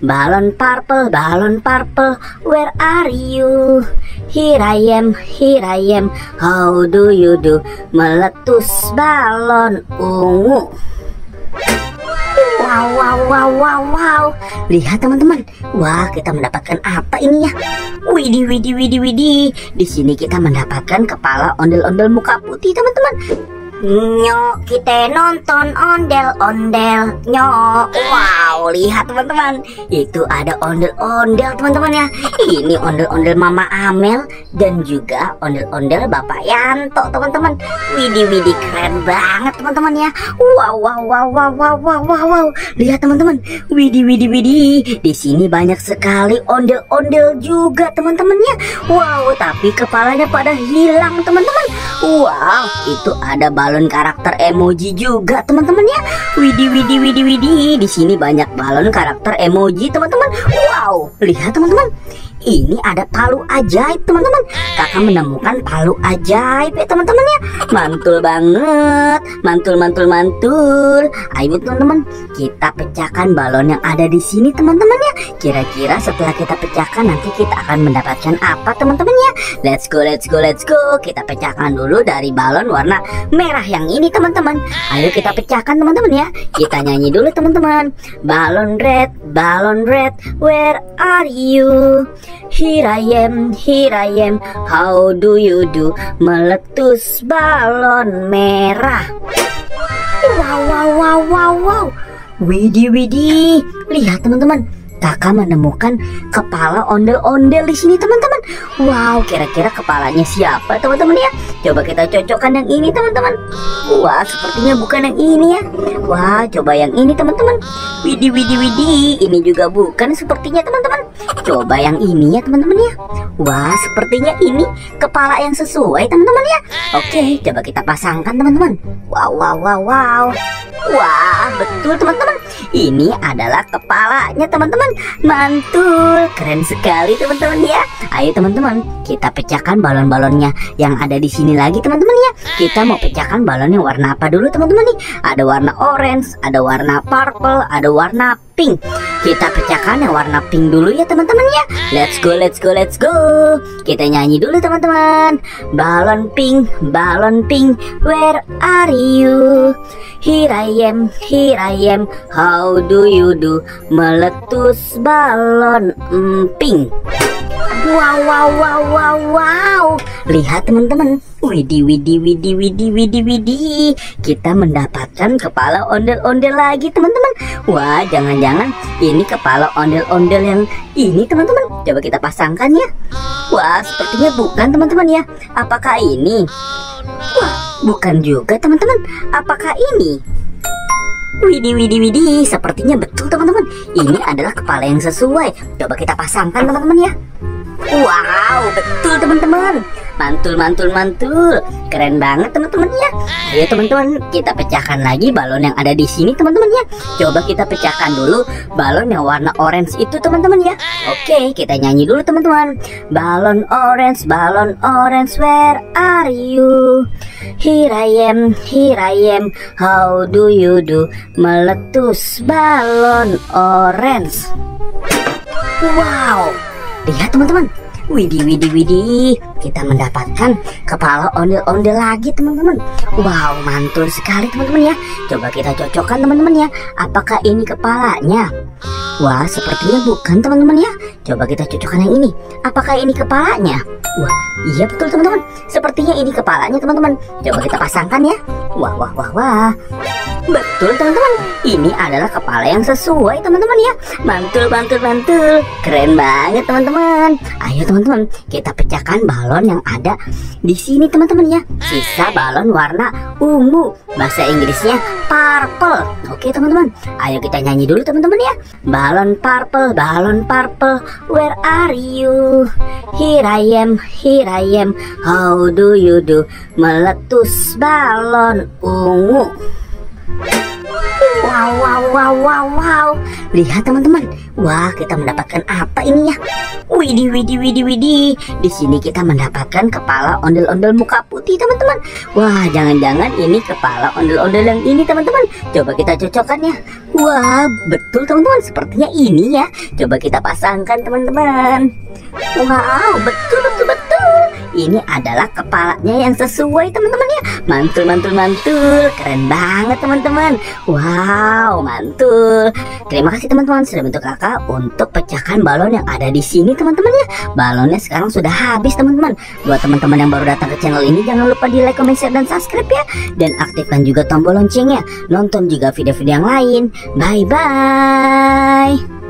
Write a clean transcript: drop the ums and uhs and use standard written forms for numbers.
balon purple, where are you? Here I am, how do you do? Meletus balon ungu. Wow. Lihat teman-teman. Wah, kita mendapatkan apa ini ya? Widih. Di sini kita mendapatkan kepala ondel-ondel muka putih, teman-teman. Nyok, kita nonton ondel-ondel. Nyok. Wow, lihat teman-teman. Itu ada ondel-ondel, teman-teman ya. Ini ondel-ondel Mama Amel dan juga ondel-ondel Bapak Yanto, teman-teman. Widih, keren banget, teman-teman ya. Wow. Lihat teman-teman. Widih. Di sini banyak sekali ondel-ondel juga, teman-teman ya. Wow, tapi kepalanya pada hilang, teman-teman. Wow, itu ada balon karakter emoji juga, teman-teman ya. Widih. Di sini banyak balon karakter emoji, teman-teman. Wow, lihat teman-teman. Ini ada palu ajaib, teman-teman. Kakak menemukan palu ajaib ya, teman-teman ya. Mantul banget. Mantul. Ayo teman-teman, kita pecahkan balon yang ada di sini, teman-teman ya. Kira-kira setelah kita pecahkan nanti kita akan mendapatkan apa, teman-teman ya. Let's go. Kita pecahkan dulu dari balon warna merah yang ini, teman-teman. Ayo kita pecahkan, teman-teman ya. Kita nyanyi dulu, teman-teman. Balon red, where are you? Here I am, how do you do? Meletus balon merah. Wow. Widih. Lihat teman-teman. Kakak menemukan kepala ondel-ondel di sini, teman-teman. Wow, kira-kira kepalanya siapa, teman-teman ya? Coba kita cocokkan yang ini, teman-teman. Wah, sepertinya bukan yang ini ya. Wah, coba yang ini, teman-teman. Widih. Ini juga bukan sepertinya, teman-teman. Coba yang ini ya, teman-teman ya. Wah, sepertinya ini kepala yang sesuai, teman-teman ya. Oke, coba kita pasangkan, teman-teman. Wow. Wah, betul, teman-teman. Ini adalah kepalanya, teman-teman. Mantul, keren sekali, teman-teman ya. Ayo teman-teman, kita pecahkan balon-balonnya yang ada di sini lagi, teman-teman ya. Kita mau pecahkan balonnya warna apa dulu, teman-teman nih? Ada warna orange, ada warna purple, ada warna pink. Kita pecahkan yang warna pink dulu ya, teman-teman ya. Let's go. Kita nyanyi dulu, teman-teman. Balon pink, where are you? Here I am, how do you do? Meletus balon pink. Wow. Lihat teman-teman. Widih. Kita mendapatkan kepala ondel-ondel lagi, teman-teman. Wah, jangan-jangan ini kepala ondel-ondel yang ini, teman-teman. Coba kita pasangkan ya. Wah, sepertinya bukan, teman-teman ya. Apakah ini? Wah, bukan juga, teman-teman. Apakah ini? Widih. Sepertinya betul, teman-teman. Ini adalah kepala yang sesuai. Coba kita pasangkan, teman-teman ya. Wow, betul, teman-teman. Mantul. Keren banget, teman-teman ya. Ayo teman-teman, kita pecahkan lagi balon yang ada di sini, teman-teman ya. Coba kita pecahkan dulu balon yang warna orange itu, teman-teman ya. Oke, kita nyanyi dulu, teman-teman. Balon orange, where are you? Here I am, how do you do? Meletus balon orange. Wow, lihat teman-teman. Widih. Kita mendapatkan kepala ondel-ondel lagi, teman-teman. Wow, mantul sekali, teman-teman ya. Coba kita cocokkan, teman-teman ya. Apakah ini kepalanya? Wah, sepertinya bukan, teman-teman ya. Coba kita cocokkan yang ini. Apakah ini kepalanya? Wah, iya betul, teman-teman. Sepertinya ini kepalanya, teman-teman. Coba kita pasangkan ya. Wah. Betul, teman-teman. Ini adalah kepala yang sesuai, teman-teman ya. Mantul. Keren banget, teman-teman. Ayo teman-teman, kita pecahkan balon yang ada di sini, teman-teman ya. Sisa balon warna ungu. Bahasa Inggrisnya purple. Oke, teman-teman. Ayo kita nyanyi dulu, teman-teman ya. Balon purple, where are you? Here I am, how do you do? Meletus balon ungu. Wow, wow, wow, wow, wow. Lihat teman-teman. Wah, kita mendapatkan apa ini ya? Widih, widih, widih, widih. Di sini kita mendapatkan kepala ondel-ondel muka putih, teman-teman. Wah, jangan-jangan ini kepala ondel-ondel yang ini, teman-teman. Coba kita cocokkan ya. Wah, betul teman-teman. Sepertinya ini ya. Coba kita pasangkan, teman-teman. Wow, betul, betul, betul. Ini adalah kepalanya yang sesuai, teman-teman ya. Mantul, mantul, mantul. Keren banget, teman-teman. Wow, mantul. Terima kasih teman-teman sudah bantu kakak untuk pecahkan balon yang ada di sini, teman-teman ya. Balonnya sekarang sudah habis, teman-teman. Buat teman-teman yang baru datang ke channel ini, jangan lupa di like, comment, share, dan subscribe ya. Dan aktifkan juga tombol loncengnya. Nonton juga video-video yang lain. Bye-bye.